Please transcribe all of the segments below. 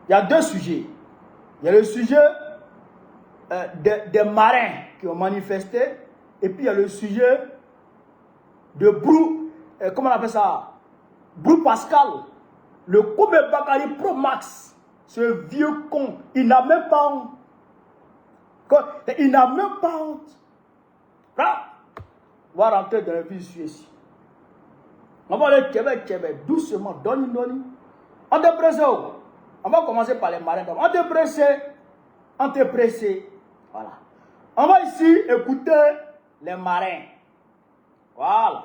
il y a deux sujets. Il y a le sujet des marins qui ont manifesté, et puis il y a le sujet de Brou, comment on appelle ça, Brou Pascal, le Kobe Bakari Pro Max, ce vieux con, il n'a même pas honte. Il n'a même pas honte. Là, on va rentrer dans le vif du sujet ici. On va aller Québec, doucement, doni. On te presse. On va commencer par les marins. On te presse. Voilà. On va ici écouter les marins. Voilà.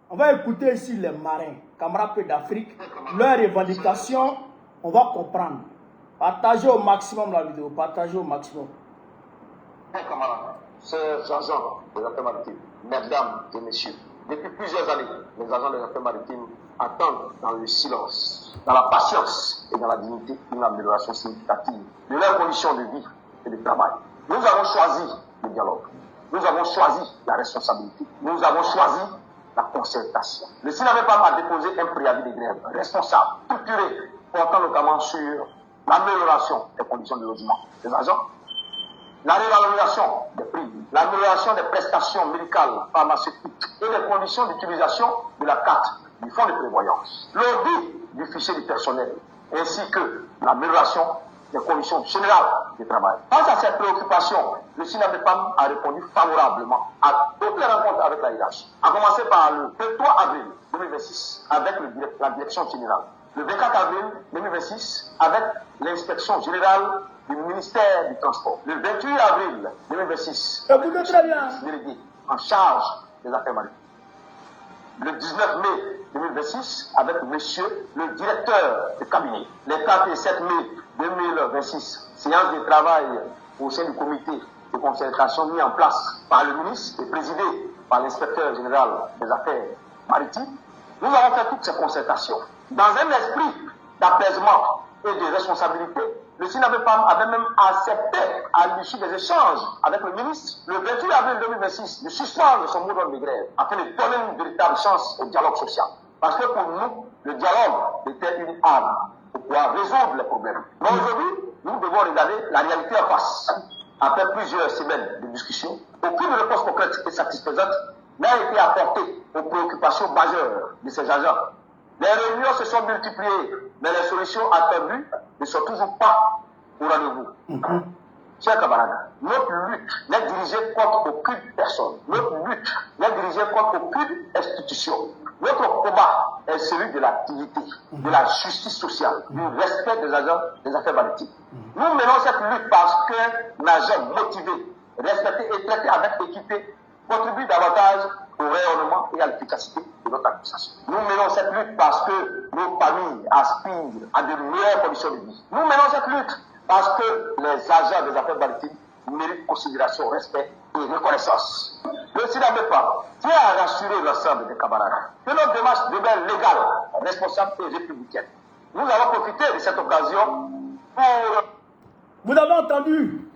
On va écouter ici les marins, camarades d'Afrique, leurs revendications, on va comprendre. Partagez au maximum la vidéo, partagez au maximum. Camarades, chers agents des affaires maritimes, mesdames et messieurs, depuis plusieurs années, les agents des affaires maritimes attendent dans le silence, dans la patience et dans la dignité une amélioration significative de leurs conditions de vie et de travail. Nous avons choisi le dialogue. Nous avons choisi la responsabilité. Nous avons choisi la concertation. Le SINAMEPAM a déposé un préavis de grève responsable, structuré, portant notamment sur l'amélioration des conditions de logement des agents, la révalorisation des prix, l'amélioration des prestations médicales, pharmaceutiques et des conditions d'utilisation de la carte du fonds de prévoyance, l'audit du fichier du personnel, ainsi que l'amélioration des conditions générales de travail. Face à cette préoccupation, le SINAMEPAM a répondu favorablement à toutes les rencontres avec la hiérarchie, à commencer par le 23 avril 2026 avec la direction générale, le 24 avril 2026 avec l'inspection générale du ministère du Transport, le 28 avril 2026 avec le ministre délégué en charge des affaires maritimes, le 19 mai 2026 avec monsieur le directeur de cabinet, les 4 et 7 mai 2026, séance de travail au sein du comité de concertation mis en place par le ministre et présidé par l'inspecteur général des affaires maritimes. Nous avons fait toutes ces concertations dans un esprit d'apaisement et de responsabilité. Le SINAMEPAM avait même accepté, à l'issue des échanges avec le ministre, le 28 avril 2026, de suspendre son mot d'ordre de grève afin de donner une véritable chance au dialogue social. Parce que pour nous, le dialogue était une arme pour pouvoir résoudre les problèmes. Mais aujourd'hui, nous devons regarder la réalité en face. Après plusieurs semaines de discussion, aucune réponse concrète et satisfaisante n'a été apportée aux préoccupations majeures de ces agents. Les réunions se sont multipliées, mais les solutions attendues ne sont toujours pas au rendez-vous. Chers camarades, notre lutte n'est dirigée contre aucune personne. Notre lutte n'est dirigée contre aucune institution. Notre combat est celui de la dignité, de la justice sociale, du respect des agents des affaires maritimes. Nous menons cette lutte parce qu'un agent motivé, respecté et traité avec équité contribue davantage au rayonnement et à l'efficacité de notre administration. Nous menons cette lutte parce que nos familles aspirent à de meilleures conditions de vie. Nous menons cette lutte parce que les agents des affaires maritimes méritent considération, respect et reconnaissance. Le SINAMEPAM tient à rassurer l'ensemble des camarades que notre démarche demeure légale, responsable et républicaine. Nous allons profiter de cette occasion pour... Vous avez entendu?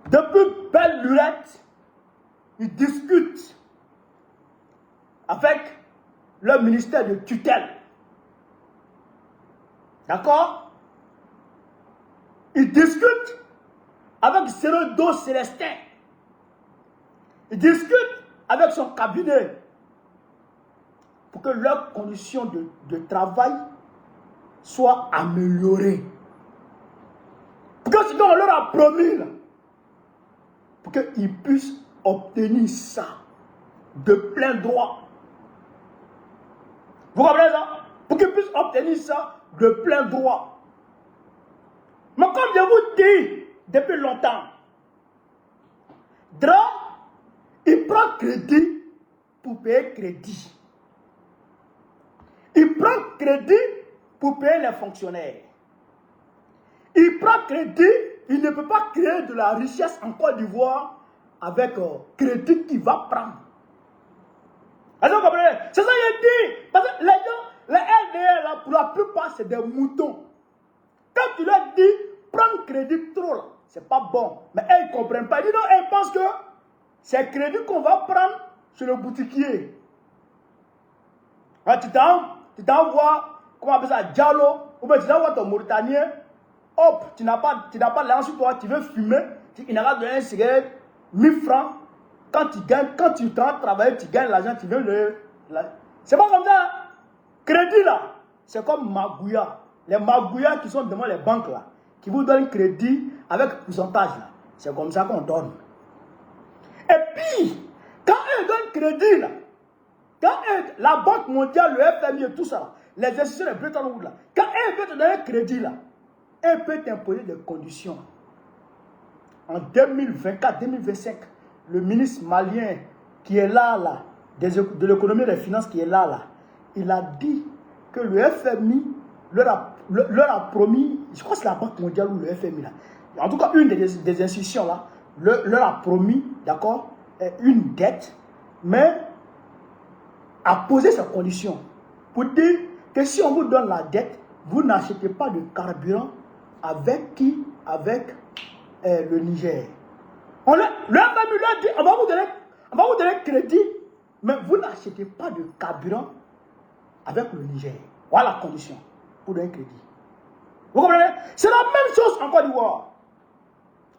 Depuis belle lurette, ils discutent avec le ministère de tutelle. D'accord? Ils discutent avec Sérodo Célestin. Ils discutent avec son cabinet pour que leurs conditions de travail soient améliorées. Pour que ce qu'on leur a promis, là, pour qu'ils puissent obtenir ça de plein droit. Vous comprenez ça? Pour qu'ils puissent obtenir ça de plein droit. Mais comme je vous dis depuis longtemps, Dra, il prend crédit pour payer crédit. Il prend crédit pour payer les fonctionnaires. Il prend crédit, il ne peut pas créer de la richesse en Côte d'Ivoire avec crédit qu'il va prendre. Est-ce que vous comprenez? C'est ça que je dis. Parce que les gens, les LDR, là, pour la plupart, c'est des moutons. Quand tu leur dis, prendre crédit trop, là, c'est pas bon. Mais elles ne comprennent pas. Ils disent non, elles pensent que c'est crédit qu'on va prendre chez le boutiquier. Alors, tu t'envoies, comment on appelle ça, Diallo, ou bien tu vas voir ton Mauritanien, hop, tu n'as pas l'argent sur toi, tu veux fumer, il n'aura donné un cigarette, 1000 francs. Quand tu travailles, tu gagnes l'argent, tu veux le... C'est pas comme ça. Crédit là, c'est comme Magouya. Les Magouya qui sont devant les banques là, qui vous donnent crédit avec pourcentage là. C'est comme ça qu'on donne. Et puis, quand eux donnent crédit là, quand la Banque mondiale, le FMI et tout ça, les institutions de Bretton Woods là, quand eux veulent te donner un crédit là, eux peuvent t'imposer des conditions. En 2024-2025, le ministre malien qui est là, de l'économie et des finances qui est là, il a dit que le FMI leur a promis, je crois que c'est la Banque mondiale ou le FMI là, en tout cas une des institutions là, leur a promis, d'accord, une dette, mais a posé ses conditions pour dire que si on vous donne la dette, vous n'achetez pas de carburant avec qui? Avec le Niger. Le FMI leur dit, on va vous donner crédit, mais vous n'achetez pas de carburant avec le Niger. Voilà la condition pour donner crédit. Vous comprenez? C'est la même chose en Côte d'Ivoire.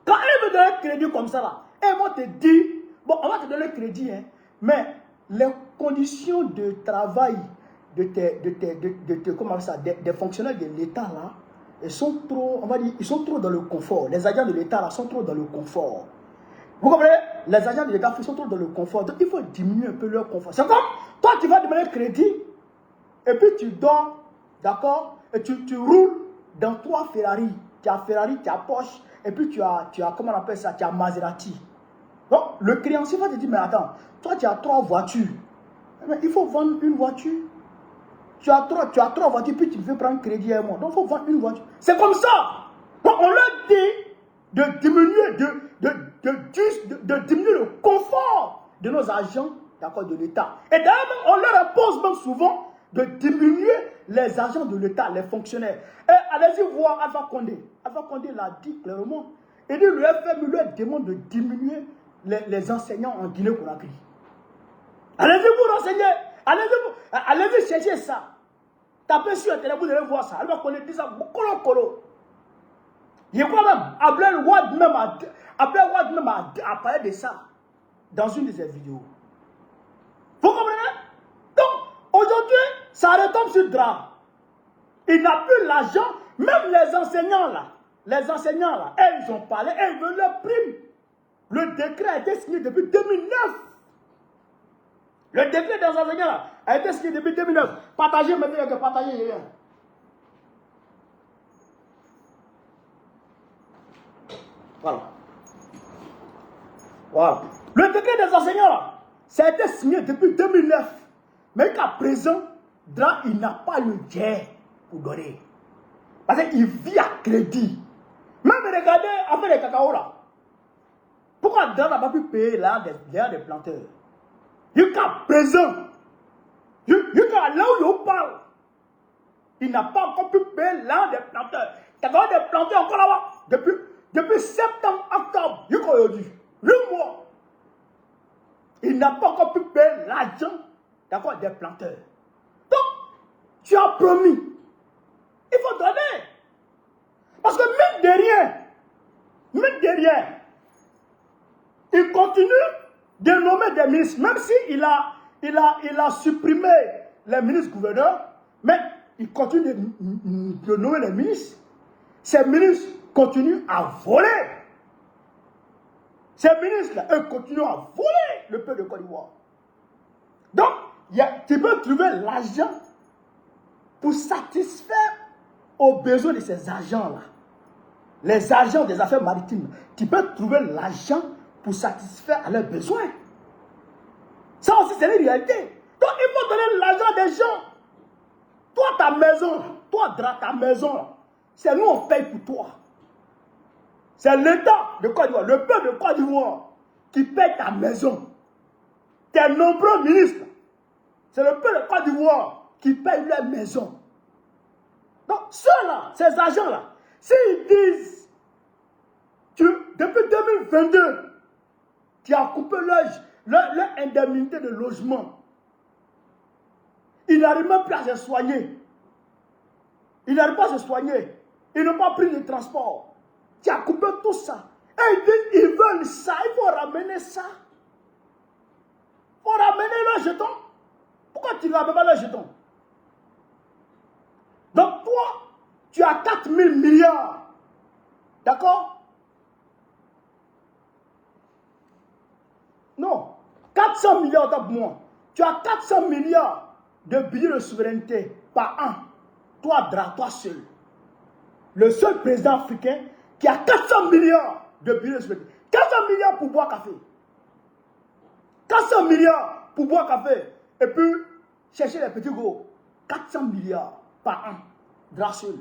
Quand ils veulent donner crédit comme ça, là, ils vont te dire, bon, on va te donner crédit, hein, mais les conditions de travail comment ça, des fonctionnaires de l'État, là, ils sont trop, on va dire, ils sont trop dans le confort. Les agents de l'État, là, sont trop dans le confort. Vous comprenez? Les agents de l'État sont trop dans le confort. Donc, il faut diminuer un peu leur confort. C'est comme, toi, tu vas demander crédit, et puis tu dors, d'accord? Et tu roules dans 3 Ferrari. Tu as Ferrari, tu as Porsche, et puis tu as, comment on appelle ça? Tu as Maserati. Donc, le créancier va te dire, mais attends, toi, tu as 3 voitures. Mais il faut vendre une voiture. Tu as 3 voitures, puis tu veux prendre crédit à un mois. Donc, il faut vendre une voiture. C'est comme ça. Donc, on leur dit de diminuer, de diminuer le confort de nos agents, d'accord, de l'État. Et d'ailleurs, on leur impose même souvent de diminuer les agents de l'État, les fonctionnaires. Et allez-y voir Alpha Condé. Alpha Condé l'a dit clairement. Il dit, le FMI leur demande de diminuer les enseignants en Guinée-Conakry. Allez-y vous renseigner. Allez-y chercher ça. Tapez sur Internet, vous allez voir ça. Alpha Condé dit ça, colo. Je crois même, Abdel Wad même a parlé de ça dans une de ses vidéos. Vous comprenez? Donc, aujourd'hui, ça retombe sur le drap. Il n'a plus l'argent, même les enseignants là, ils ont parlé, ils veulent leur prime. Le décret a été signé depuis 2009. Le décret des enseignants là, a été signé depuis 2009. Partagez maintenant que partagez rien. Voilà. Le décret des enseignants là, ça a été signé depuis 2009. Mais qu'à présent, Dra, il n'a pas le jet pour donner. Parce qu'il vit à crédit. Même regardez, après les cacao là. Pourquoi Dra n'a pas pu payer l'air des planteurs? Jusqu'à présent, jusqu'à là où je parle, il n'a pas encore pu payer l'air des planteurs. Cacao des planteurs encore là-bas. Depuis septembre, octobre, jusqu'à aujourd'hui. Le mois. Il n'a pas encore pu payer l'argent, d'accord, des planteurs. Donc, tu as promis. Il faut donner. Parce que mine de rien, il continue de nommer des ministres, même s'il a supprimé les ministres gouverneurs, mais il continue de nommer les ministres. Ces ministres continuent à voler. Ces ministres-là, eux, continuent à voler le peuple de Côte d'Ivoire. Donc, tu peux trouver l'argent pour satisfaire aux besoins de ces agents-là. Les agents des affaires maritimes, tu peux trouver l'argent pour satisfaire à leurs besoins. Ça aussi, c'est une réalité. Donc, il faut donner l'argent des gens. Toi, ta maison, c'est nous, on paye pour toi. C'est l'État de Côte d'Ivoire, le peuple de Côte d'Ivoire qui paye ta maison. Tes nombreux ministres, c'est le peuple de Côte d'Ivoire qui paye leur maison. Donc, ceux-là, ces agents-là, s'ils disent, depuis 2022, tu as coupé leur indemnité de logement, ils n'arrivent même plus à se soigner. Ils n'arrivent pas à se soigner. Ils n'ont pas pris de transport. Tu as coupé tout ça. Et ils disent, ils veulent ça. Il faut ramener ça. Il faut ramener leurs jetons. Pourquoi tu ne ramènes pas leurs jetons? Donc toi, tu as 4 000 milliards. D'accord? Non. 400 milliards pour moi. Tu as 400 milliards de billets de souveraineté par an. Toi seul. Le seul président africain qui a 400 milliards de billets de souveraineté. 400 milliards pour boire café. 400 milliards pour boire café. Et puis, chercher les petits gros. 400 milliards par an. Draseul.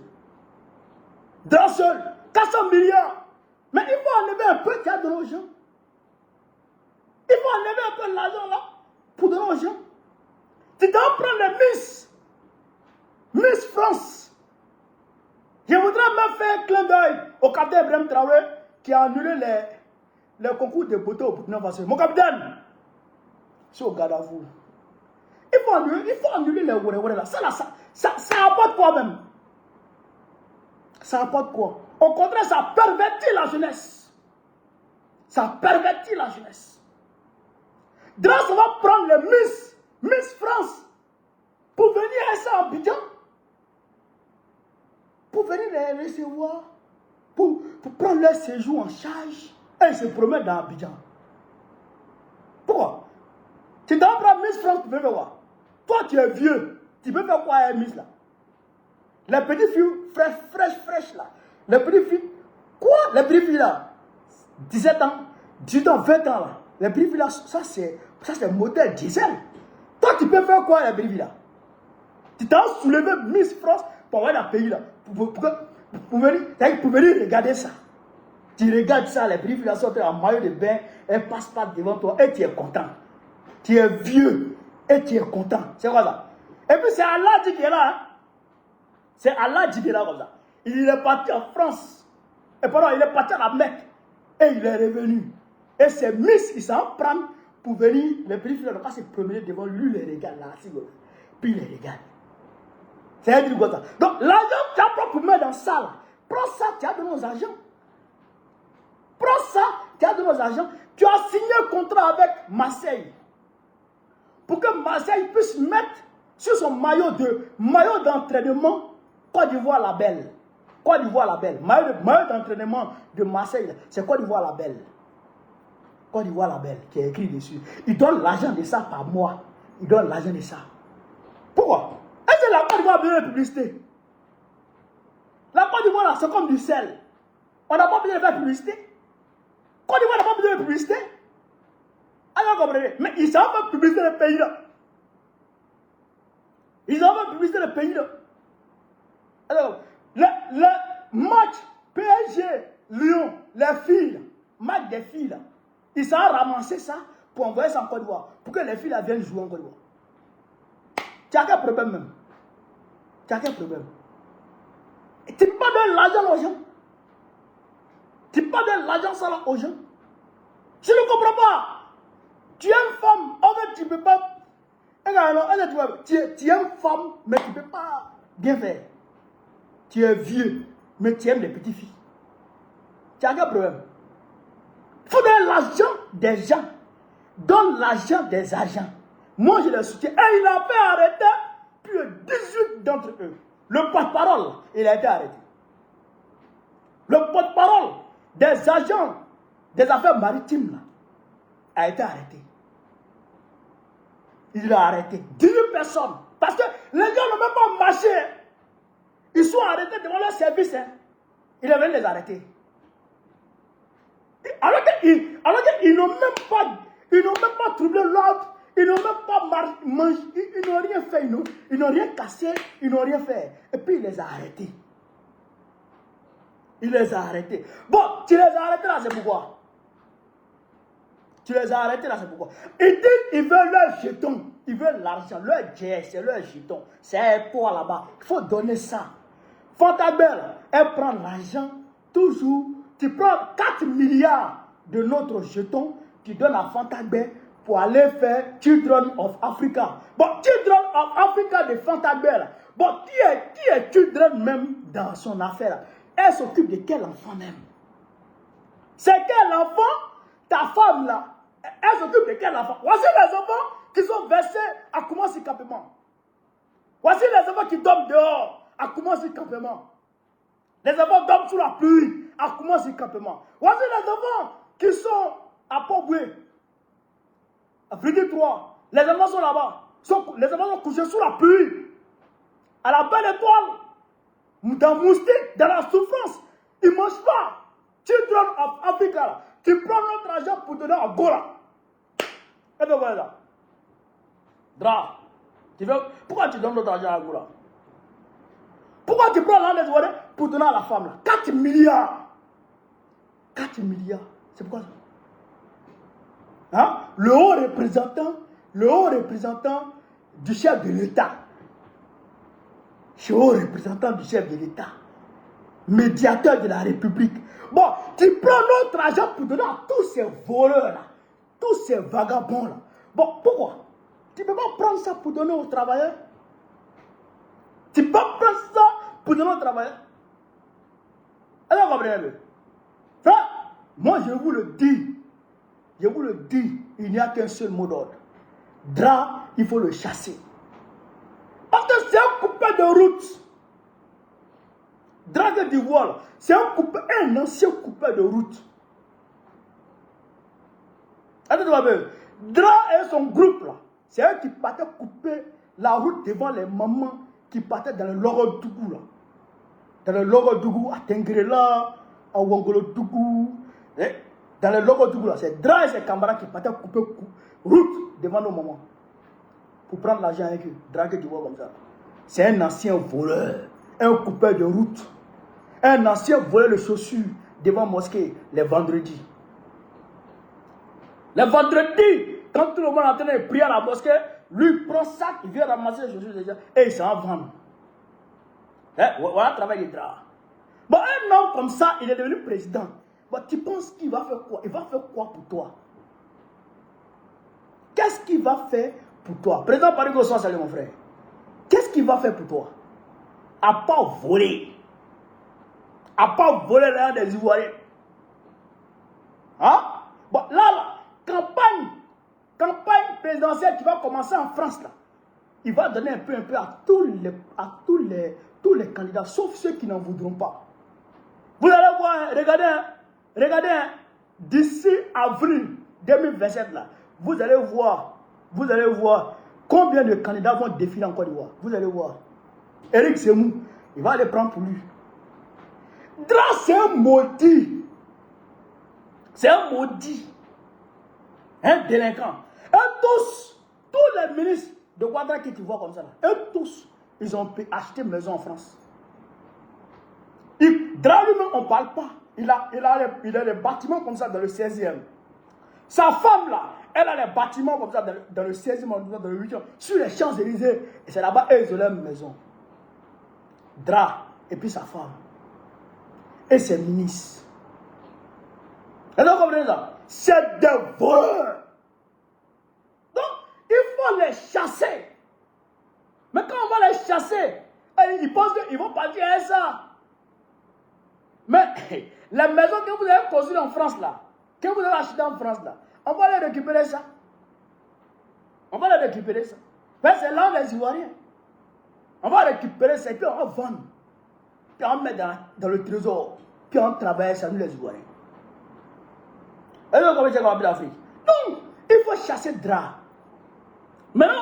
400 milliards. Mais il faut enlever un peu qu'il y a de l'argent. Il faut enlever un peu de l'argent là pour de l'argent. Tu dois prendre les Miss France. Je voudrais même faire un clin d'œil au capitaine Ibrahim Traoré qui a annulé les concours de beauté au Burkina Faso. Mon capitaine, c'est au garde à vous. Il faut annuler les oué là. Ça apporte quoi même? Ça apporte quoi? Au contraire, ça pervertit la jeunesse. Ça pervertit la jeunesse. Grâce, on va prendre les Miss France pour venir à ça à Abidjan. Pour venir les recevoir. Pour prendre leur séjour en charge. Et ils se promènent dans Abidjan. Pourquoi? Tu dois prendre Miss France pour venir voir. Toi, tu es vieux. Tu peux faire quoi à Miss là? Les petites filles fraîches là. Les petites filles. Quoi? Les petites filles là. 17 ans, 18 ans, 20 ans là. Les petites filles là, ça c'est modèle diesel. Toi, tu peux faire quoi les petites filles là? Tu t'as soulevé Miss France pour avoir dans le pays là. Pour venir regarder ça. Tu regardes ça, les petites filles là sortent en maillot de bain, elles passent pas devant toi et tu es content. Tu es vieux et tu es content. C'est quoi ça? Et puis c'est Allah qui est là. Hein? C'est Allah qui est là comme ça. Il est parti en France. Et pardon, il est parti à la Mecque. Et il est revenu. Et ces Miss, ils s'en prennent pour venir. Les petites filles ne vont pas se promener devant lui, les regarde là. Puis il les regarde. C'est un truc comme ça. Donc l'argent, tu as proprement dans ça là. Prends ça, tu as de nos argents. Prends ça, tu as de nos argents. Tu as signé un contrat avec Marseille. Pour que Marseille puisse mettre sur son maillot d'entraînement Côte d'Ivoire la belle. Côte d'Ivoire la belle. Maillot d'entraînement de Marseille, c'est Côte d'Ivoire la belle. Côte d'Ivoire la belle, qui est écrit dessus. Il donne l'argent de ça par mois. Il donne l'argent de ça. Pourquoi? Est-ce que la Côte d'Ivoire a besoin de publicité? La Côte d'Ivoire là, c'est comme du sel. On n'a pas besoin de faire publicité. Côte d'Ivoire n'a pas besoin de publicité. Alors comprenez, mais ils savent pas publicité le pays là. Ils savent pas publicité le pays là. Alors, le match PSG, Lyon, les filles, match des filles là, ils savent ramasser ça pour envoyer ça en Côte d'Ivoire, pour que les filles là viennent jouer en Côte d'Ivoire. Tu as quel problème même? Tu as quel problème? Et tu ne peux pas donner l'argent aux gens. Tu ne peux pas donner l'argent ça là aux gens. Je ne comprends pas. Tu es une femme, en fait, tu ne peux pas. Tu es une femme, mais tu ne peux pas bien faire. Tu es vieux, mais tu aimes les petites filles. Tu as quel problème? Il faut donner l'argent des gens. Donne l'argent des agents. Moi, je les soutiens. Et il a fait arrêter plus de 18 d'entre eux. Le porte-parole, il a été arrêté. Le porte-parole des agents des affaires maritimes là, a été arrêté. Il a arrêté 18 personnes. Parce que les gens n'ont même pas marché. Ils sont arrêtés devant leur service. Hein. Il est venu les arrêter. Alors qu'ils n'ont même pas troublé l'ordre. Ils n'ont même pas mangé. Ils n'ont rien fait. Ils n'ont rien cassé. Ils n'ont rien fait. Et puis il les a arrêtés. Il les a arrêtés. Bon, tu les as arrêtés là, c'est pourquoi? Tu les as arrêtés là, c'est pourquoi? Ils disent qu'ils veulent leur jeton. Ils veulent l'argent. Leur jet, c'est leur jeton. C'est pour là-bas. Il faut donner ça. Fantabelle, elle prend l'argent toujours. Tu prends 4 milliards de notre jeton. Tu donnes à Fantabelle pour aller faire Children of Africa. Bon, Children of Africa de Fantabelle Bon, qui est children même dans son affaire? Elle s'occupe de quel enfant même? C'est quel enfant? Ta femme là, elle s'occupe de quel enfant? Voici les enfants qui sont versés à commencer campement. Voici les enfants qui dorment dehors à commencer campement. Les enfants dorment sous la pluie à commencer campement. Voici les enfants qui sont à Port-Boué, à Fridi 3. Les enfants sont là-bas. Les enfants sont couchés sous la pluie, à la belle étoile, dans moustique, dans la souffrance. Ils ne mangent pas. Children of Africa, là. Tu prends notre argent pour donner à Gola. Et bien voilà. Dra. Pourquoi tu donnes notre argent à Gola? Pourquoi tu prends l'argent des Ivoiriens pour donner à la femme là? 4 milliards. 4 milliards. C'est pourquoi ça? Hein? Le haut représentant du chef de l'État. Le haut représentant du chef de l'État. Médiateur de la République. Bon, tu prends notre argent pour donner à tous ces voleurs là, tous ces vagabonds là. Bon, pourquoi? Tu ne peux pas prendre ça pour donner aux travailleurs? Tu peux pas prendre ça pour donner aux travailleurs? Alors, comprenez-le. Frère, moi je vous le dis, il n'y a qu'un seul mot d'ordre. Dra, il faut le chasser. Parce que c'est un coupé de route. Drague d'Ivoire, c'est un ancien coupé de route. Dra et son groupe là, c'est eux qui partaient couper la route devant les mamans qui partaient dans le Lorodougou là. Dans le Lorodougou, à Tengrela, à Wangolodougou. Dans le Lorodougou là, c'est Dra et ses camarades qui partaient couper route devant nos mamans. Pour prendre l'argent avec eux. Drague d'Ivoire comme ça. C'est un ancien voleur, un coupeur de route. Un ancien voleur de chaussures devant la mosquée les vendredis. Les vendredis, quand tout le monde est en train de prier à la mosquée, lui prend sac, il vient ramasser les chaussures déjà et il s'en va vendre. Voilà le travail des draps. Bon, un homme comme ça, il est devenu président. Bon, tu penses qu'il va faire quoi? Il va faire quoi pour toi? Qu'est-ce qu'il va faire pour toi? Président Paris Gosson, salut mon frère. Qu'est-ce qu'il va faire pour toi? À part voler. À part voler l'air des Ivoiriens. Hein? Bon, là, campagne présidentielle qui va commencer en France, là. Il va donner un peu à tous les candidats, sauf ceux qui n'en voudront pas. Vous allez voir, regardez, d'ici avril 2027, là, vous allez voir combien de candidats vont défiler en Côte d'Ivoire. Vous allez voir. Éric Zemmour, il va aller prendre pour lui. Dra, c'est un maudit. C'est un maudit. Un délinquant. Et tous les ministres de Ouattara qui tu vois comme ça, là, eux tous, ils ont acheté une maison en France. Dra lui-même, on ne parle pas. Il a les bâtiments comme ça dans le 16e. Sa femme là, elle a les bâtiments comme ça dans le 16e, dans le 8e, sur les Champs-Élysées. Et c'est là-bas, ils ont leur maison. Dra, et puis sa femme. Et ses ministres. Et donc, comprenez ça? C'est des voleurs. Donc, il faut les chasser. Mais quand on va les chasser, ils pensent qu'ils vont partir à ça. Mais les maisons que vous avez construites en France là, que vous avez achetées en France là, on va les récupérer ça. On va les récupérer ça. Mais c'est là les Ivoiriens. On va récupérer ça et puis on va vendre. Puis on met dans le trésor. Puis on travaille ça, nous les Ivoiriens. Et donc, comment c'est qu'on va l'Afrique? Donc, il faut chasser Dra. Maintenant,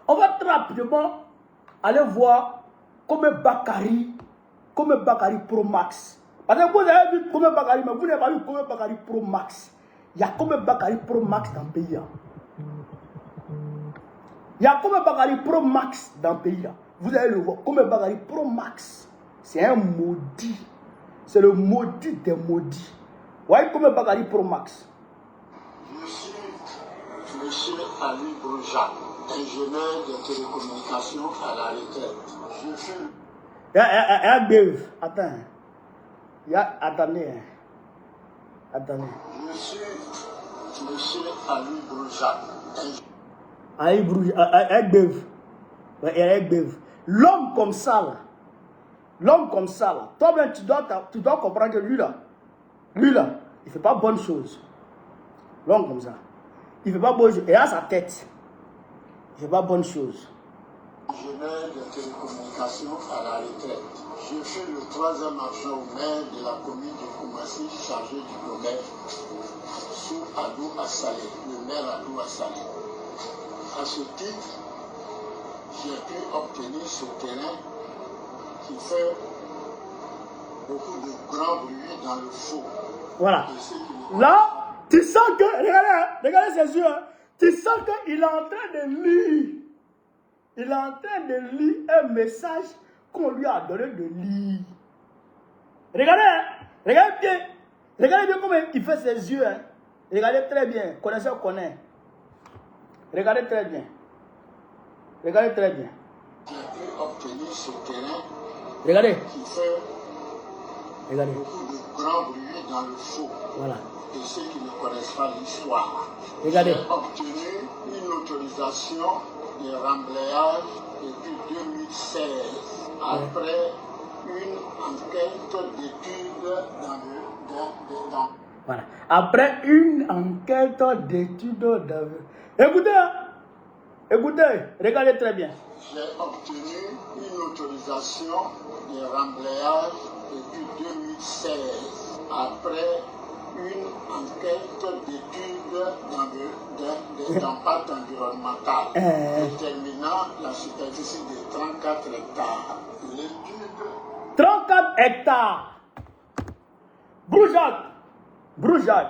on va très rapidement aller voir comme Bakary Pro Max. Parce que vous avez vu comme Bakary, mais vous n'avez pas vu comme Bakary Pro Max. Il y a comme Bakary Pro Max dans le pays. Il y a comme Bakary Pro Max dans le pays. Vous allez le voir. Comme Bakary Pro Max. C'est un maudit. C'est le maudit des maudits. Vous voyez comme Bakary Pro Max. Monsieur Ali Brouja, ingénieur de télécommunications à la retraite. Attendez. Monsieur Ali Brouja. Ali Brouja, l'homme comme ça, là, toi-même, tu dois comprendre que lui, là, il ne fait pas bonne chose. L'homme comme ça, il ne fait pas bonne chose. Et à sa tête, il ne fait pas bonne chose. Ingénieur de télécommunications à la retraite. Je fais le 3e adjoint au maire de la commune de Koumassi, chargé du commerce, sous Adou Assalé, le maire Adou Assalé. À ce titre, j'ai pu obtenir ce terrain qui fait beaucoup de grand bruit dans le faux. Voilà. Là, tu sens que, regardez ses yeux, hein, tu sens qu'il est en train de lire. Il est en train de lire un message qu'on lui a donné de lire. Regardez, hein, regardez bien comment il fait ses yeux. Hein. Regardez très bien, connaisseur connaît. Regardez très bien. Regardez très bien. J'ai pu obtenir ce terrain Regardez. qui fait Regardez. beaucoup de grand bruit dans le faux. Voilà. Et ceux qui ne connaissent pas l'histoire. Regardez. J'ai obtenu une autorisation de remblayage depuis 2016, après une enquête d'études dans Voilà. Après une enquête d'études dans... Écoutez, hein. Écoutez, regardez très bien. J'ai obtenu une autorisation de remblayage depuis 2016, après une enquête d'études d'impact environnemental, déterminant la superficie de 34 hectares. L'étude 34 hectares. Broujac,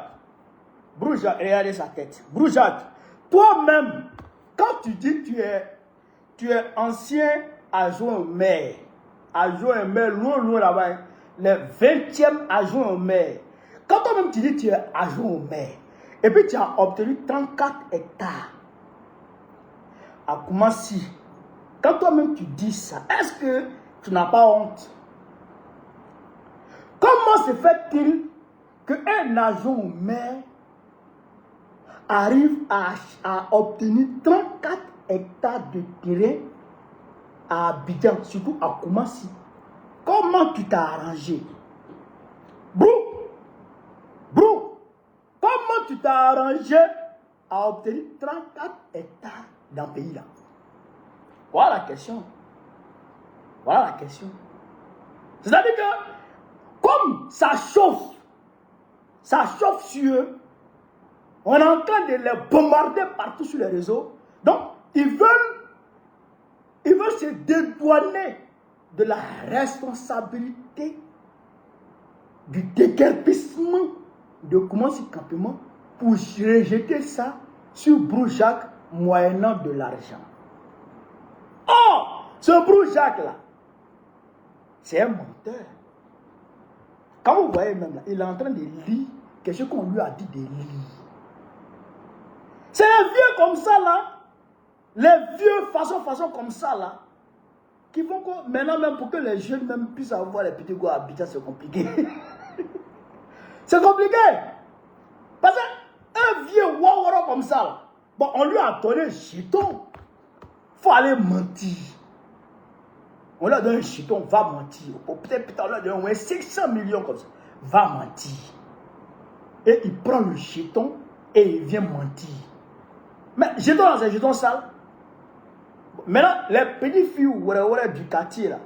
regardez sa tête. Broujac, toi-même, quand tu dis que tu es ancien adjoint au maire, loin là-bas, hein, le 20e adjoint au maire. Quand toi-même tu dis que tu es adjoint au maire, et puis tu as obtenu 34 hectares à Koumassi, quand toi-même tu dis ça, est-ce que tu n'as pas honte? Comment se fait-il qu'un adjoint au maire arrive à obtenir 34 hectares de terrain à Abidjan, surtout à Koumassi? Comment tu t'as arrangé? Brou, comment tu t'as arrangé à obtenir 34 hectares dans le pays là? Voilà la question. C'est-à-dire que, comme ça chauffe sur eux, on est en train de les bombarder partout sur les réseaux. Donc, ils veulent se dédouaner de la responsabilité du déguerpissement de Koumassi Campement pour rejeter ça sur Broujac moyennant de l'argent. Or, ce Broujac là, c'est un menteur. Quand vous voyez même là, il est en train de lire quelque chose qu'on lui a dit de lire. C'est les vieux comme ça là, les vieux façon comme ça là, qui font que maintenant même pour que les jeunes même puissent avoir les petits goûts à Abidjan, c'est compliqué. C'est compliqué. Parce qu'un vieux wawara comme ça là, bon, on lui a donné un jeton. Il faut aller mentir. On lui a donné un jeton, va mentir. Peut-être on lui a donné au moins 500 millions comme ça. Va mentir. Et il prend le jeton et il vient mentir. Mais jeton là, c'est un jeton sale. Maintenant, les petites filles du quartier là,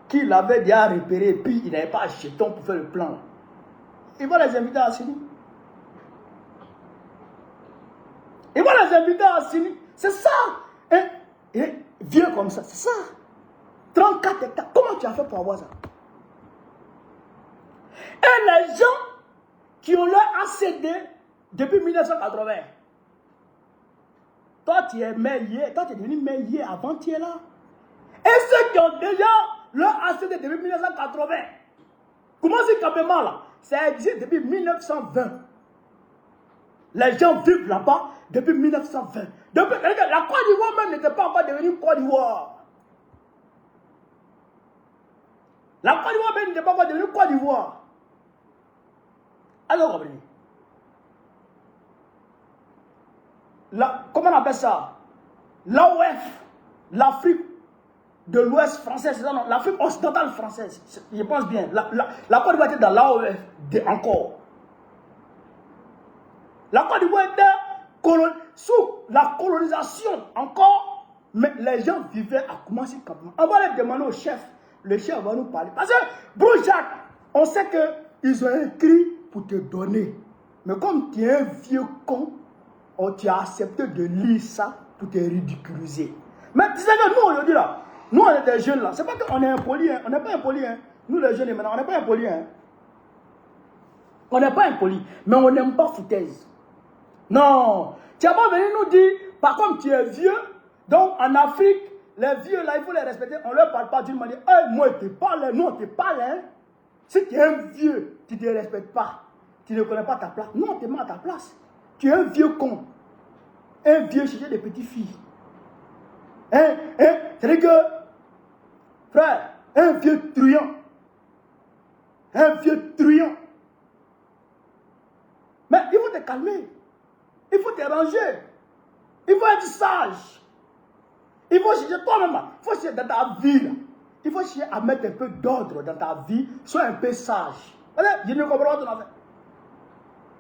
qui l'avaient déjà repéré et puis il n'avait pas un jeton pour faire le plan là, ils vont les inviter à Sini. C'est ça. Hein? Et vieux comme ça, c'est ça. 34 hectares. Comment tu as fait pour avoir ça? Et les gens qui ont leur accédé depuis 1980. Toi, tu es maire, toi, tu es devenu maire hier, avant-hier là. Et ceux qui ont déjà leur accédé depuis 1980. Comment c'est Campement là? Ça existe depuis 1920. Les gens vivent là-bas depuis 1920. La Côte d'Ivoire même n'était pas encore devenue Côte d'Ivoire. La Côte d'Ivoire même n'était pas encore devenue Côte d'Ivoire. Alors, comprenez. Comment on appelle ça? L'AOF, l'Afrique de l'Ouest français, c'est ça, non? L'Afrique occidentale française, je pense bien. La Côte d'Ivoire était dans l'AOF encore. La Côte d'Ivoire était sous la colonisation encore, mais les gens vivaient à Koumassi Campement. On va les demander au chef, le chef va nous parler. Parce que, Bro Jacques, on sait qu'ils ont écrit pour te donner. Mais comme tu es un vieux con, tu as accepté de lire ça pour te ridiculiser. Mais tu sais que nous, aujourd'hui, là, nous, on est des jeunes, là. C'est pas qu'on est impolis, hein. On n'est pas impolis, hein. Nous, les jeunes, maintenant, on n'est pas impolis, hein. On n'est pas impolis, mais on n'aime pas foutaise. Non. Tu n'as pas venu nous dire, par contre, tu es vieux, donc en Afrique, les vieux, là, il faut les respecter. On ne leur parle pas d'une manière, hey, moi, je te parle, non, on te parle, hein. Si tu es un vieux, tu ne te respectes pas. Tu ne connais pas ta place. Non, on te met à ta place. Tu es un vieux con. Un vieux chercher des petites filles. C'est-à-dire que, frère, un vieux truand. Un vieux truand. Mais il faut te calmer. Il faut te ranger. Il faut être sage. Il faut chercher toi-même. Il faut chercher dans ta vie. Là. Il faut chercher à mettre un peu d'ordre dans ta vie. Sois un peu sage. Je ne comprends pas ton affaire.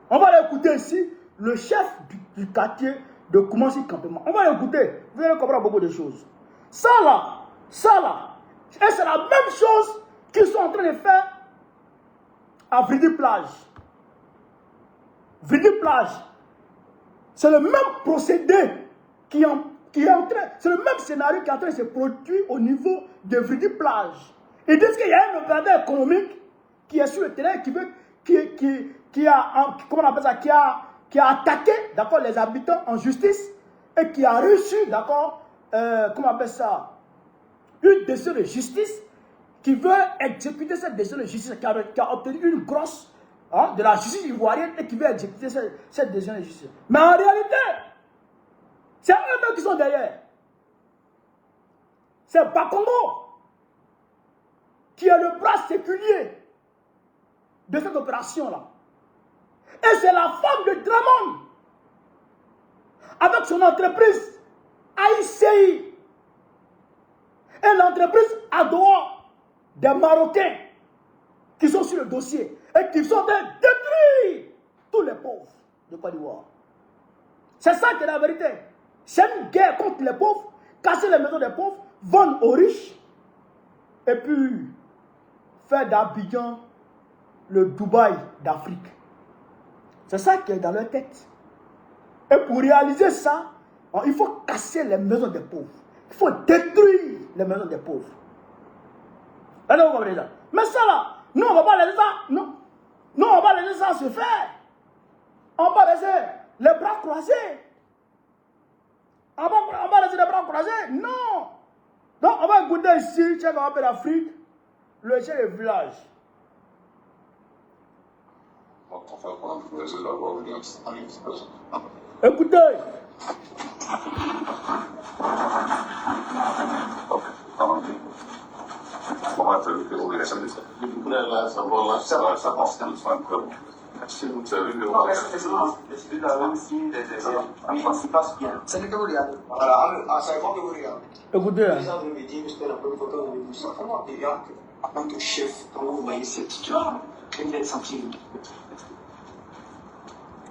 On va l'écouter ici, le chef du quartier de Koumassi Campement. On va l'écouter. Vous allez comprendre beaucoup de choses. Ça là. Et c'est la même chose qu'ils sont en train de faire à Vridi Plage. Vridi Plage. C'est le même procédé qui est en train, c'est le même scénario qui est en train de se produire au niveau de Vridi Plage. Ils disent qu'il y a un opérateur économique qui est sur le terrain qui a, comment on appelle ça, qui a attaqué, d'accord, les habitants en justice et qui a reçu, d'accord, comment on appelle ça, une décision de justice qui veut exécuter cette décision de justice, qui a obtenu une grosse de la justice ivoirienne et qui veut exécuter cette décision de justice. Mais en réalité, c'est eux-mêmes qui sont derrière. C'est Bakongo qui est le bras séculier de cette opération-là. Et c'est la femme de Dramon, avec son entreprise AICI, et l'entreprise ADOA, des Marocains qui sont sur le dossier et qui sont en train de détruire tous les pauvres de Côte d'Ivoire. C'est ça qui est la vérité. C'est une guerre contre les pauvres, casser les maisons des pauvres, vendre aux riches, et puis faire d'Abidjan le Dubaï d'Afrique. C'est ça qui est dans leur tête. Et pour réaliser ça, il faut casser les maisons des pauvres. Il faut détruire les maisons des pauvres. Mais ça là, nous on ne va pas laisser ça. Non, on va pas laisser ça se faire. On va laisser les bras croisés. On va laisser les bras croisés. Non. Donc on va écouter ici, chef de l'Afrique, le chef du village. Écoutez.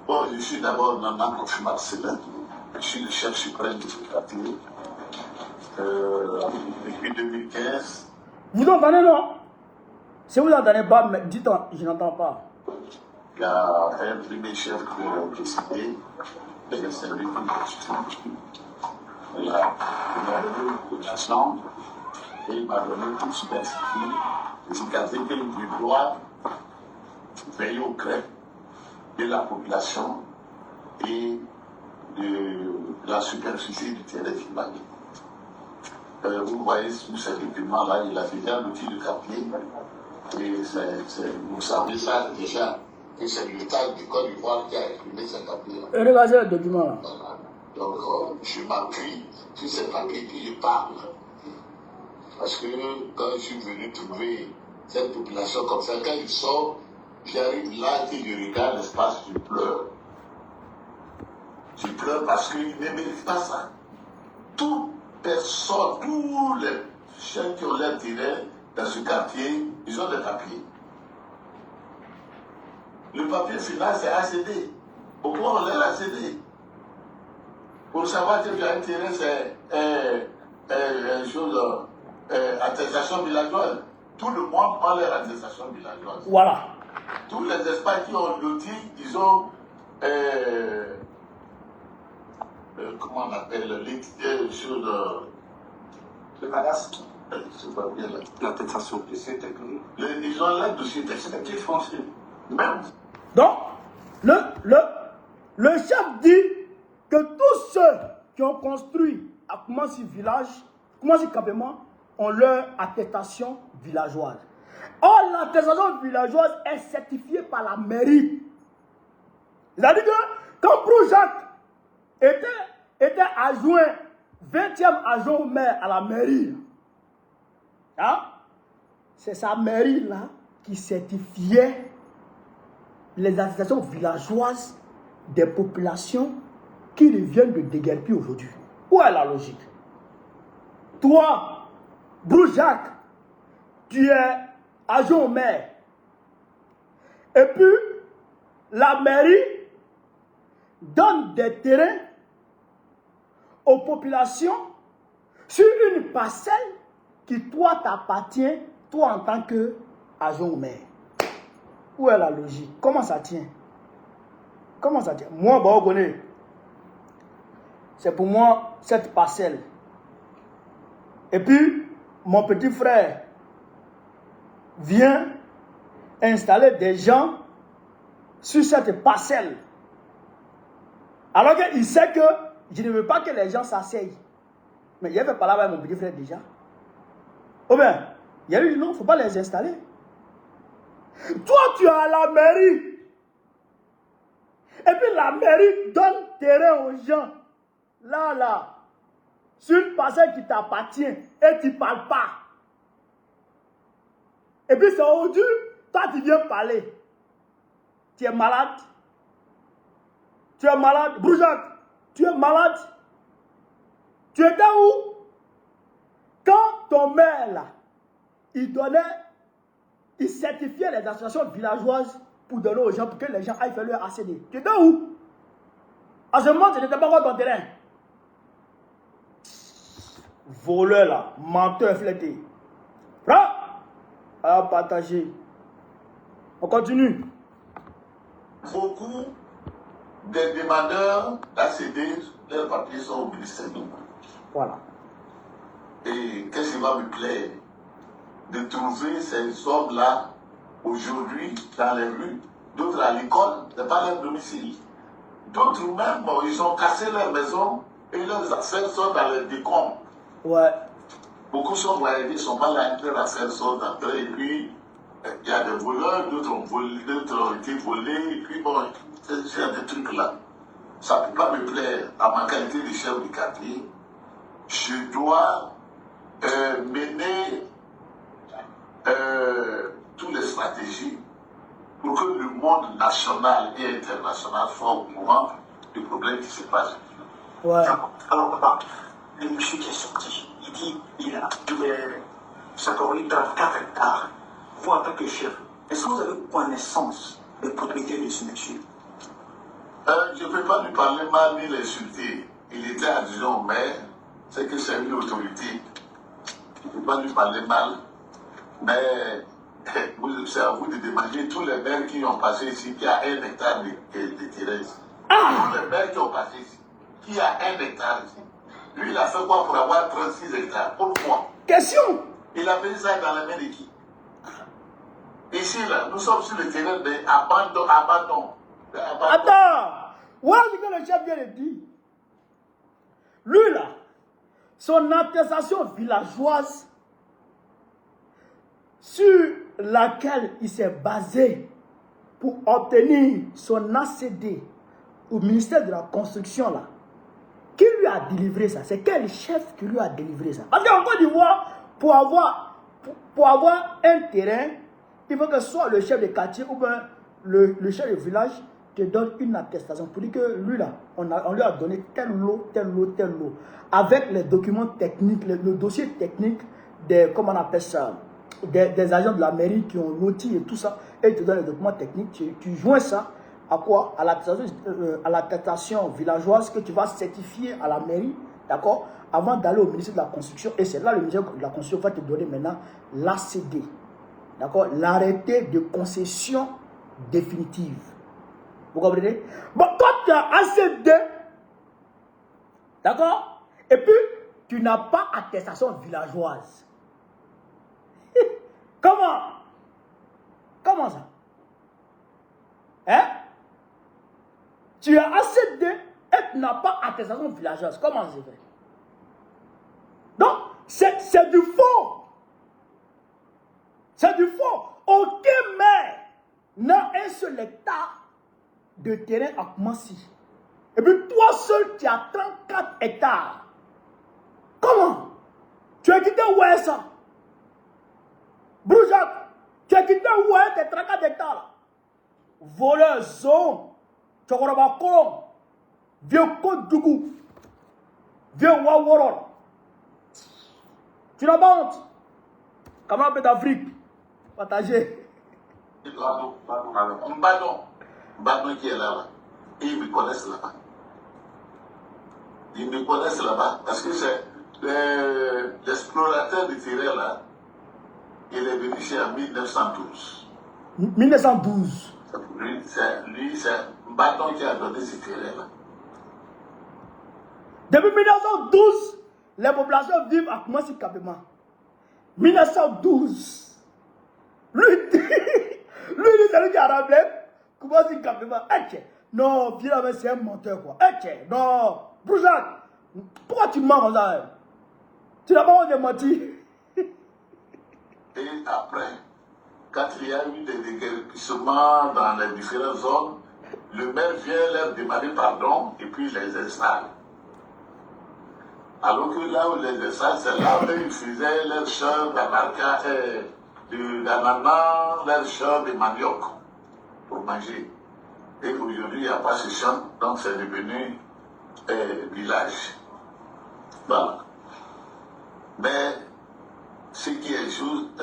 Bon, je suis d'abord Nana Kofi Marcelin, je suis le chef suprême du quartier. Depuis 2015. Vous entendez, non? Si vous n'entendez pas, dites, je n'entends pas. Il y a un premier chef qui a décidé, et c'est lui qui il a donné l'ensemble et il m'a donné tout ce d'inscrit, les quartiers que je dois veiller au crêpes de la population et de la superficie du terrain climatique. Vous voyez sous ces documents-là, il a déjà l'outil de quartier. Et vous savez ça déjà, que c'est l'État du Côte d'Ivoire qui a imprimé ces papiers-là. Regardez le document. Donc, je m'appuie sur ces papiers puis je parle. Parce que quand je suis venu trouver cette population comme ça, quand je sors, j'arrive là et je regarde l'espace, je pleure. Je pleure parce qu'ils ne méritent pas ça. Toute personne, tous les ceux qui ont leur terrain dans ce quartier, ils ont des papiers. Le papier final, c'est ACD. Pourquoi on l'a ACD? Pour savoir que tu as un terrain, c'est attestation villageoise. Tout le monde a leur attestation villageoise. Voilà. Tous les espaces qui ont loti, ils ont comment on appelle sur le cadastre. C'est pas bien là. L'attestation dossier technique. Ils ont leur dossier technique foncier. Même. Donc, le chef dit que tous ceux qui ont construit à Koumassi village, Koumassi campement, ont leur attestation villageoise. Or, l'attestation villageoise est certifiée par la mairie. C'est-à-dire que quand Brou Jacques était adjoint, 20e adjoint au maire à la mairie, hein, c'est sa mairie là qui certifiait les attestations villageoises des populations qui reviennent de déguerpir aujourd'hui. Où est la logique? Toi, Brou Jacques, tu es adjoint au maire. Et puis, la mairie donne des terrains aux populations sur une parcelle qui, toi, t'appartient, toi, en tant qu'adjoint au maire. Où est la logique? Comment ça tient? Comment ça tient? Moi, bah, on connaît. C'est pour moi cette parcelle. Et puis, mon petit frère vient installer des gens sur cette parcelle. Alors qu'il sait que je ne veux pas que les gens s'asseyent. Mais il avait parlé avec mon petit frère déjà. Oh bien, il a dit non, il ne faut pas les installer. Toi, tu es à la mairie. Et puis la mairie donne terrain aux gens. Là, sur une parcelle qui t'appartient et tu ne parles pas. Et puis c'est aujourd'hui, toi tu viens parler. Tu es malade. Tu es malade. Brou Jacques, tu es malade. Tu étais où? Quand ton maire là, il certifiait les associations villageoises pour donner aux gens, pour que les gens aillent faire leur ACD. Tu étais où? À ce moment, tu n'étais pas encore dans ton terrain. Voleur là, menteur flété. Là, à partager. On continue. Beaucoup des demandeurs d'ACD, leurs papiers sont au ministère. Voilà. Et qu'est-ce qui va me plaire? De trouver ces hommes-là aujourd'hui dans les rues, d'autres à l'école, n'est pas leur domicile. D'autres même, bon, ils ont cassé leur maison et leurs affaires sont dans les décombres. Ouais. Beaucoup sont voyagés, ils sont pas là, leurs affaires sont entrées et puis il y a des voleurs, d'autres ont été volés, et puis bon, c'est des trucs là. Ça ne peut pas me plaire. À ma qualité de chef de quartier, je dois mener toutes les stratégies pour que le monde national et international soit au courant du problème qui se passe. Ouais. Alors papa, le monsieur qui est sorti, il dit il a s'accorder dans 4 hectares. Vous en tant que chef, est-ce que vous avez connaissance des propriétés de ce monsieur? Je ne peux pas lui parler mal ni l'insulter. Il était adjoint au maire, c'est que c'est une autorité. Je ne peux pas lui parler mal, mais c'est à vous de demander tous les maires qui ont passé ici, qui a 1 hectare de terrain. Tous les maires qui ont passé ici, qui a 1 hectare ici. Lui, il a fait quoi pour avoir 36 hectares? Pourquoi? Question. Il a fait ça dans la main de qui? Ici, là, nous sommes sur le terrain d'abandon. Attends. Voilà ce que le chef vient de dire. Lui, là, son attestation villageoise sur laquelle il s'est basé pour obtenir son ACD au ministère de la Construction, là, qui lui a délivré ça? C'est quel chef qui lui a délivré ça? Parce qu'en Côte d'Ivoire, pour avoir un terrain, il faut que ce soit le chef de quartier ou bien le chef de village te donne une attestation pour dire que lui là, on lui a donné tel lot, avec les documents techniques, le dossier technique comment on appelle ça, des agents de la mairie qui ont loti et tout ça, et ils te donnent les documents techniques, tu joins ça à quoi? À l'attestation villageoise que tu vas certifier à la mairie, d'accord? Avant d'aller au ministère de la Construction, et c'est là le ministère de la Construction va te donner maintenant l'ACD, d'accord? L'arrêté de concession définitive. Vous comprenez? Bon, toi tu as ACD, d'accord? Et puis, tu n'as pas attestation villageoise. Comment? Comment ça? Hein? Tu as ACD et tu n'as pas attestation villageoise. Comment c'est fait? Donc, c'est du faux. C'est du faux. Aucun maire n'a un seul hectare de terrain à Koumassi. Et puis toi seul, tu as 34 hectares. Comment? Tu as quitté où est ça? Broujac, tu as quitté où est tes 34 hectares? Voleur, zone, Tchokoraba Kolom, vieux Côte Dougou, vieux Waworol. Tu n'as pas honte? Camarade d'Afrique, partagez. Mbadon qui est là, ils me connaissent là-bas. Ils me connaissent là-bas parce que c'est l'explorateur du terrain là. Il est venu ici en 1912. 1912. Lui, c'est Mbadon qui a donné ce terrain là. Depuis 1912, les populations vivent à Koumassi Kapema. 1912. Lui, c'est lui qui a rappelé Koumassi Kapema. Non, finalement, c'est un menteur quoi. Non, Broujac, pourquoi tu mens comme ça? Tu n'as pas honte de mentir. Et après, quand il y a eu des déguerpissements dans les différentes zones, le maire vient leur demander pardon et puis les installe. Alors que là où les installe, c'est là où ils faisaient leurs champs d'ananas, leurs champs de manioc pour manger. Et aujourd'hui, il n'y a pas ce champ, donc c'est devenu village. Voilà. Mais ce qui est juste,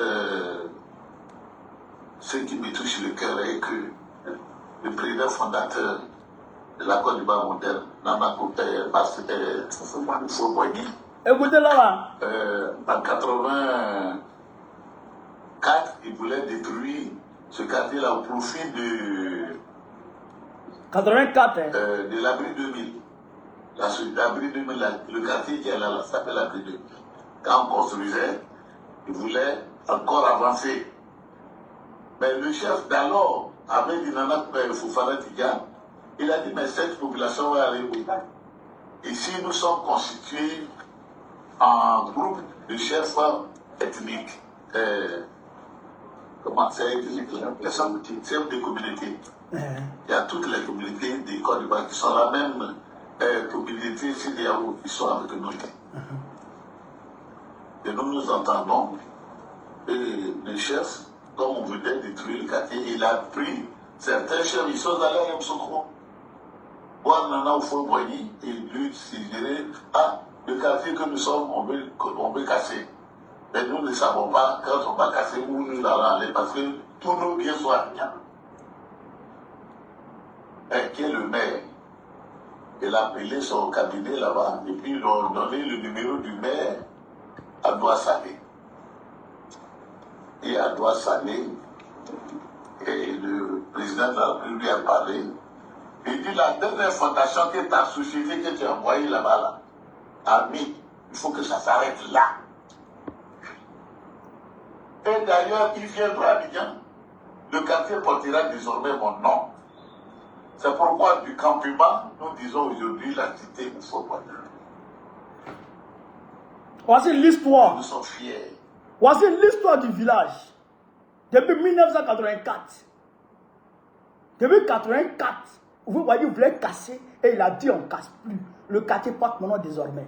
ce qui me touche le cœur est que le président fondateur de la Côte d'Ivoire moderne, Nana Kouté Foboigny, Écoutez là. en 84, il voulait détruire ce quartier-là au profit de 84. de l'abri 2000. L'abri 2000, le quartier qui est là, ça s'appelle l'abri 2000. Quand on construisait, il voulait encore avancer. Mais le chef d'alors avait dit Nana Foufara Tiga, il a dit mais cette population va aller où? Ici nous sommes constitués en groupe de chefs ethniques. Comment c'est ethnique? Les chefs de communauté. Il y a toutes les communautés des Côte d'Ivoire qui sont la même communauté CDAO qui sont avec nous. Et nous entendons. Et le chef, comme on voulait détruire le quartier, il a pris certains chefs, ils sont allés à Msokro. Voir Nana Foboigny et lui suggérer, le quartier que nous sommes, on veut casser. Mais nous ne savons pas quand on va casser où nous allons aller parce que tous nos biens sont à rien. Qui est le maire? Il a appelé son cabinet là-bas et puis ils ont donné le numéro du maire à Douassané. Et à Douassané, et le président de la République lui a parlé. Il dit la dernière fondation que ta société que tu as envoyée là-bas, là, a mis, il faut que ça s'arrête là. Et d'ailleurs, il viendra à Abidjan. Le quartier portera désormais mon nom. C'est pourquoi du campement, nous disons aujourd'hui la cité Moufoboigny. Voici l'histoire. Nous sommes fiers. Voici l'histoire du village. Depuis 1984. Depuis 1984, vous voyez, il voulait casser et il a dit on ne casse plus. Le quartier porte mon nom désormais.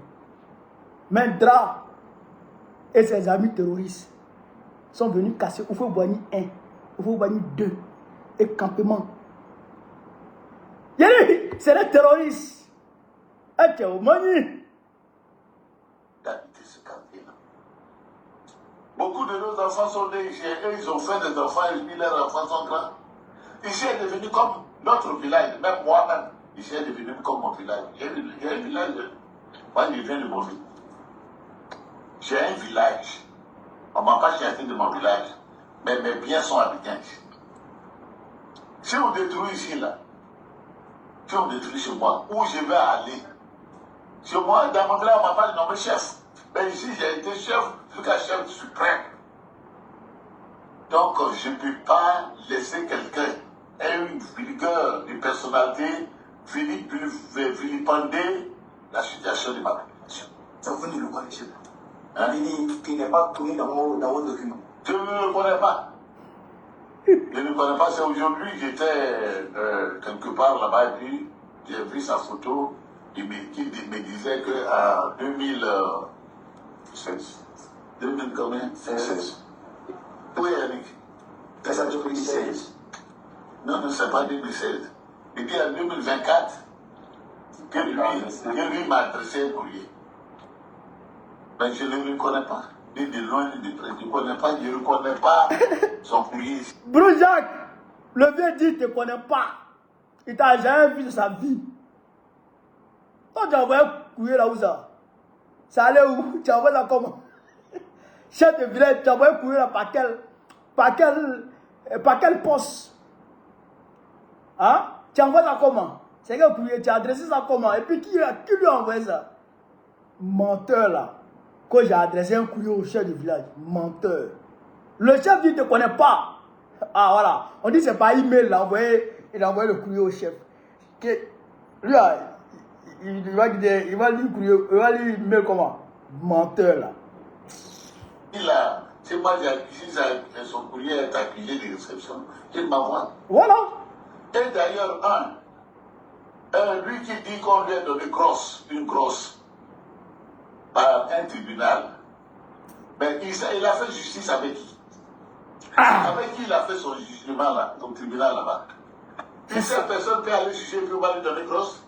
Mais Dra et ses amis terroristes sont venus casser Oufouboigny 1, Oufouboigny 2 et campement. C'est des terroristes. Et tu es au Mani. D'habiter ce quartier-là. Beaucoup de nos enfants sont nés ici. Eux, ils ont fait des enfants et puis leurs enfants sont grands. Ici est devenu comme notre village. Même moi-même, ici est devenu comme mon village. J'ai un village. Moi, je viens de mon village. J'ai un village. On ne m'a pas chassé de mon village. Mais mes biens sont habités ici. Si on détruit ici, là, si on détruit chez moi, où je vais aller? Chez moi, dans mon village, on m'a pas nommé chef. Mais ici, j'ai été chef jusqu'à chef suprême. Donc, je ne peux pas laisser quelqu'un une vigueur de personnalité vilipender la situation de ma population. Ça vous venez de quoi, monsieur? Qui n'est pas tourné dans vos documents. Je ne le connais pas. Je ne le connais pas. C'est aujourd'hui que j'étais quelque part là-bas et puis j'ai vu sa photo. Il me disait qu'en 2016. 2000 combien? 16. Oui, Yannick. C'est ça, 2016. Non, c'est pas 2016. Il dit en 2024 que lui m'a adressé un courrier. Mais je ne le connais pas. Ni de loin, ni de près. Je ne connais pas son courrier. Bro Jacques, le vieux dit, ne te connaît pas. Il t'a jamais vu de sa vie. Toi, tu as envoyé un courrier là où ça? Ça allait où? Tu as envoyé ça comment? Chef de village, tu as envoyé un courrier là par quel poste? Hein? Tu as envoyé ça comment? C'est quel courrier? Tu as adressé ça comment? Et puis qui lui a envoyé ça? Menteur là. Quand j'ai adressé un courrier au chef du village, menteur. Le chef dit, ne te connaît pas. Ah voilà. On dit c'est par email, il a envoyé le courrier au chef. Lui, il va lire email comment? Menteur là. Là, c'est moi qui accuse son courrier est accusé de réception. Il m'envoie. Voilà. Et d'ailleurs, lui qui dit qu'on lui a donné une grosse par un tribunal, mais il a fait justice avec qui? Avec qui il a fait son jugement là, son tribunal là-bas? Puis cette personne peut aller juger et puis on va lui donner grosse?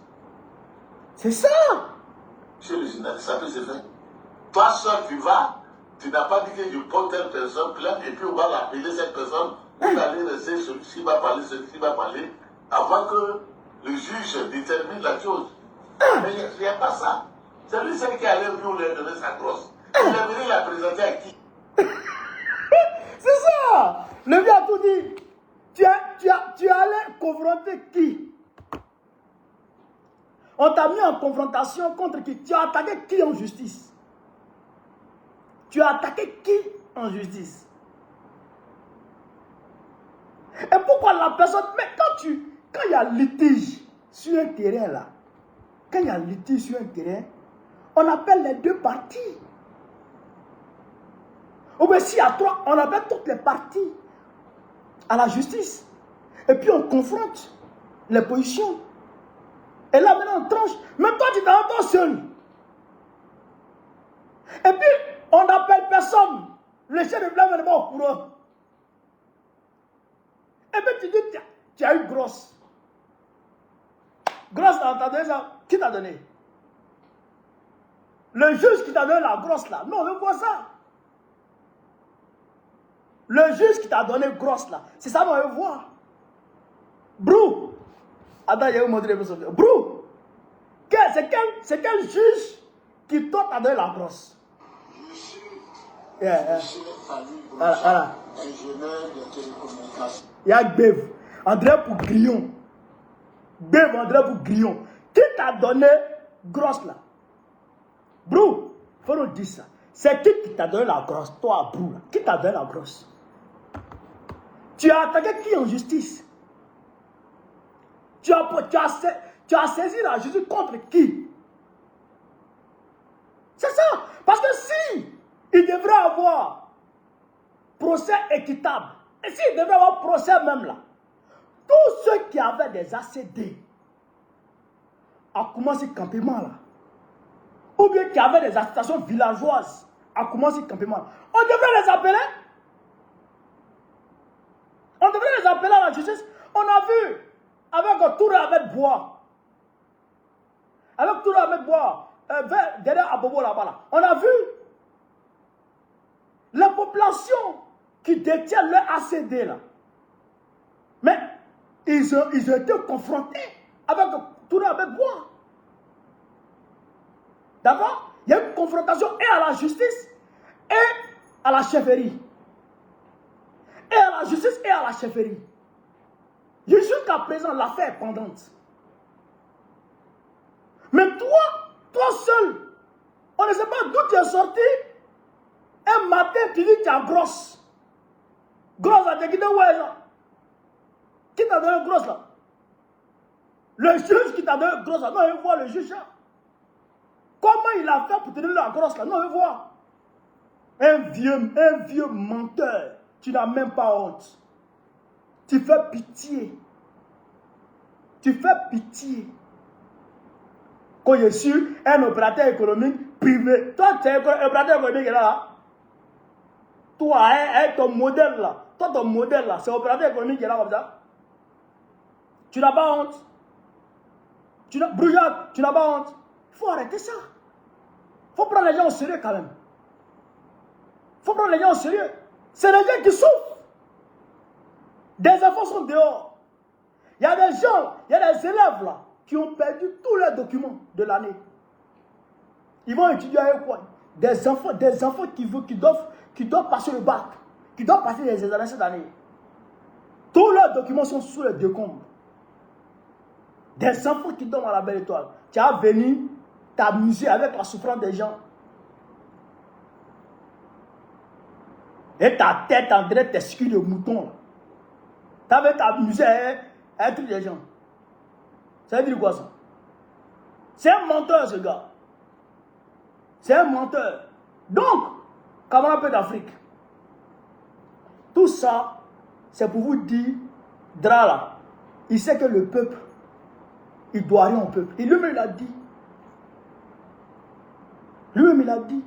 C'est ça. Monsieur le journaliste, ça peut se faire. Toi seul, tu n'as pas dit que je porte telle personne plainte et puis on va l'appeler cette personne, on va aller laisser celui-ci va parler, celui-ci va parler, avant que le juge détermine la chose. Mais il n'y a pas ça. C'est lui seul qui allait lui donner sa grosse. Il est venu la présenter à qui? C'est ça. Le vieux a tout dit. Tu allais confronter qui? On t'a mis en confrontation contre qui? Tu as attaqué qui en justice? Tu as attaqué qui en justice? Et pourquoi la personne... Mais quand il y a litige sur un terrain là, quand il y a litige sur un terrain, on appelle les deux parties. Ou bien s'il y a trois, on appelle toutes les parties à la justice. Et puis on confronte les positions. Et là maintenant on tranche. Même toi tu t'entends seul. Et puis on n'appelle personne. Le chef de village n'est pas au courant. Et puis tu dis, tu as eu grosse. Grosse, t'as donné ça. Qui t'a donné? Le juge qui t'a donné la grosse là. Non, on veut voir ça. Le juge qui t'a donné grosse là. C'est ça qu'on veut voir. Brou. Attends, je vais vous montrer. Brou. C'est quel juge qui t'a donné la grosse? Voilà. Ingénieur de télécommunications. Il y a Bev. André pour Grillon. Bev, André pour Grillon. Qui t'a donné grosse là? Brou, faut nous dire ça. C'est qui t'a donné la grosse? Toi, Brou, là. Qui t'a donné la grosse? Tu as attaqué qui en justice? Tu as saisi la justice contre qui? C'est ça. Parce que si il devrait avoir procès équitable, et s'il devrait avoir procès même là, tous ceux qui avaient des ACD à commencer campement là, ou bien qui avaient des associations villageoises à commencer campement là, on devrait les appeler. On devrait les appeler à la justice. On a vu avec Touré avec Bois. Avec Touré avec Bois. Derrière Abobo là-bas. Là. On a vu. les populations qui détiennent leur ACD là, mais ils ont été confrontés avec quoi? D'accord? Il y a une confrontation et à la justice et à la chefferie. Et à la justice et à la chefferie. Jusqu'à présent, l'affaire est pendante. Mais toi seul, on ne sait pas d'où tu es sorti. Un matin, tu dis que tu es grosse. Grosse, là, tu dis ouais là. Qui t'a donné grosse là? Le juge qui t'a donné grosse là. Non, il veut voir le juge là. Comment il a fait pour te donner la grosse là? Non, il veut voir. Un vieux menteur. Tu n'as même pas honte. Tu fais pitié. Tu fais pitié. Quand je suis un opérateur économique privé, toi tu es un opérateur économique là. Toi, ton modèle là. Toi, ton modèle là, c'est opérateur économique qui est là comme ça. Tu n'as pas honte. Brouillard, tu n'as pas honte. Il faut arrêter ça. Il faut prendre les gens au sérieux quand même. Il faut prendre les gens au sérieux. C'est les gens qui souffrent. Des enfants sont dehors. Il y a des gens, il y a des élèves là qui ont perdu tous leurs documents de l'année. Ils vont étudier avec quoi? Des enfants qui doivent passer le bac, qui doivent passer les examens cette année. Tous leurs documents sont sous les décombres. Des enfants qui dorment à la belle étoile. Tu as venu t'amuser avec la souffrance des gens. Et ta tête en train de t'excuser de mouton. Tu as venu t'amuser à un truc des gens. Ça veut dire quoi ça? C'est un menteur ce gars. C'est un menteur. Donc, camarade peu d'Afrique. Tout ça, c'est pour vous dire, Dra là, il sait que le peuple, il doit rien au peuple. Et lui-même il a dit. Lui-même il a dit.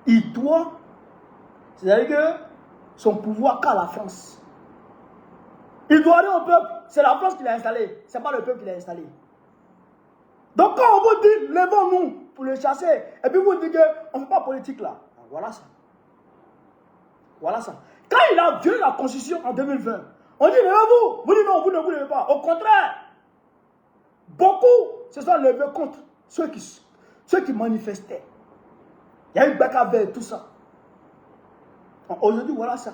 Il doit, c'est-à-dire que son pouvoir qu'a la France. Il doit rien au peuple. C'est la France qui l'a installé. Ce n'est pas le peuple qui l'a installé. Donc quand on vous dit, levons-nous pour le chasser, et puis vous dites qu'on ne fait pas politique là. Voilà ça. Voilà ça. Quand il a violé la Constitution en 2020, on dit, levez-vous. Vous dites non, vous ne vous levez pas. Au contraire, beaucoup se sont levés contre ceux qui manifestaient. Il y a eu Bakave et tout ça. Aujourd'hui, voilà ça.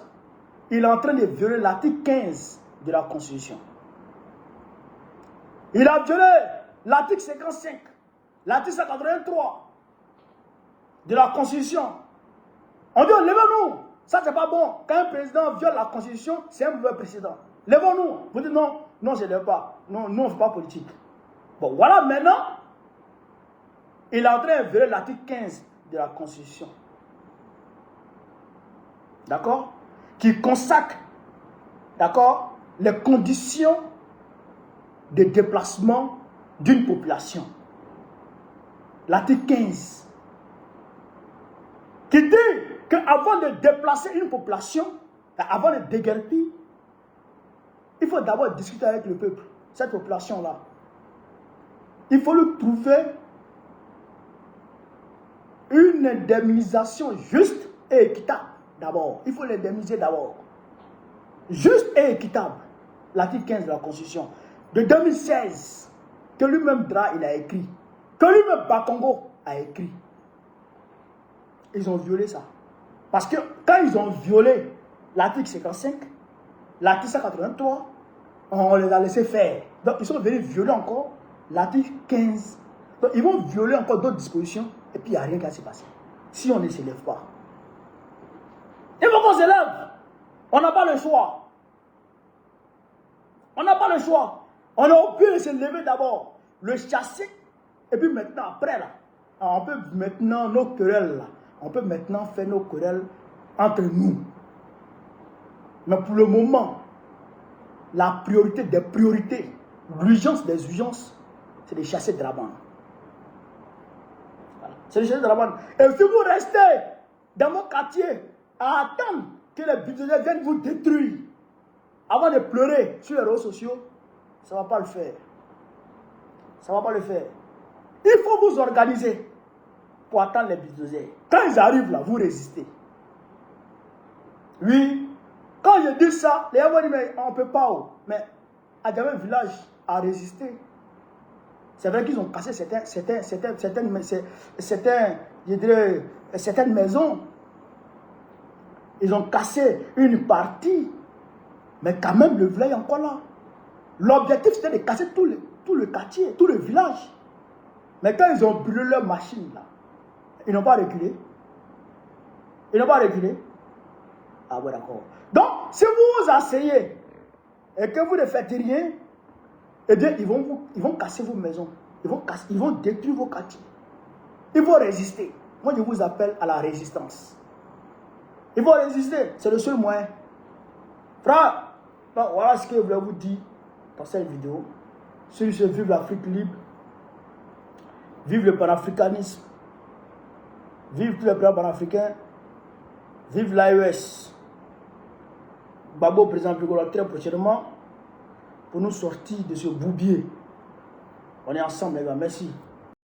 Il est en train de violer l'article 15 de la Constitution. Il a violé l'article 55, l'article 183 de la Constitution. On dit, levez-nous. Ça, c'est pas bon. Quand un président viole la Constitution, c'est un mauvais président. Levons-nous. Vous dites non, non, je ne lève pas. Non, nous, on ne fait pas politique. Bon, voilà, maintenant, il est en train de violer l'article 15 de la Constitution. D'accord? Qui consacre, d'accord, les conditions de déplacement d'une population. L'article 15. Qui dit qu'avant de déplacer une population, avant de déguerpir, il faut d'abord discuter avec le peuple, cette population-là. Il faut lui trouver une indemnisation juste et équitable d'abord. Il faut l'indemniser d'abord. Juste et équitable. L'article 15 de la Constitution de 2016, que lui-même Dra il a écrit, que lui-même Bakongo a écrit. Ils ont violé ça. Parce que quand ils ont violé l'article 55, l'article 183, on les a laissés faire. Donc ils sont venus violer encore l'article 15. Donc ils vont violer encore d'autres dispositions et puis il n'y a rien qui va se passer. Si on ne se lève pas. Il faut qu'on se lève. On n'a pas le choix. On n'a pas le choix. On a obligé de se lever d'abord, le chasser, et puis maintenant, après là, on peut maintenant nos querelles là, on peut maintenant faire nos querelles entre nous. Mais pour le moment, la priorité des priorités, l'urgence des urgences, c'est de chasser Draban. Voilà. C'est de chasser Draban. Et si vous restez dans mon quartier à attendre que les bulldozer viennent vous détruire, avant de pleurer sur les réseaux sociaux, ça ne va pas le faire. Ça ne va pas le faire. Il faut vous organiser pour attendre les bulldozers. Quand ils arrivent là, vous résistez. Oui. Quand je dis ça, les gens vont dire, mais on ne peut pas. Mais Adjamé village a résisté. C'est vrai qu'ils ont cassé certaines maisons. Ils ont cassé une partie. Mais quand même, le village est encore là. L'objectif, c'était de casser tout le quartier, tout le village. Mais quand ils ont brûlé leur machine, là, ils n'ont pas reculé. Ils n'ont pas reculé. Ah ouais, d'accord. Donc, si vous vous asseyez et que vous ne faites rien, eh bien, ils vont casser vos maisons. Ils vont détruire vos quartiers. Ils vont résister. Moi, je vous appelle à la résistance. Ils vont résister. C'est le seul moyen. Frère, donc, voilà ce que je voulais vous dire dans cette vidéo. Celui qui vive l'Afrique libre, vive le panafricanisme, vive tous les peuples panafricains, vive l'AES. Babo, président Pigola, très prochainement, pour nous sortir de ce bourbier. On est ensemble, les gars. Merci.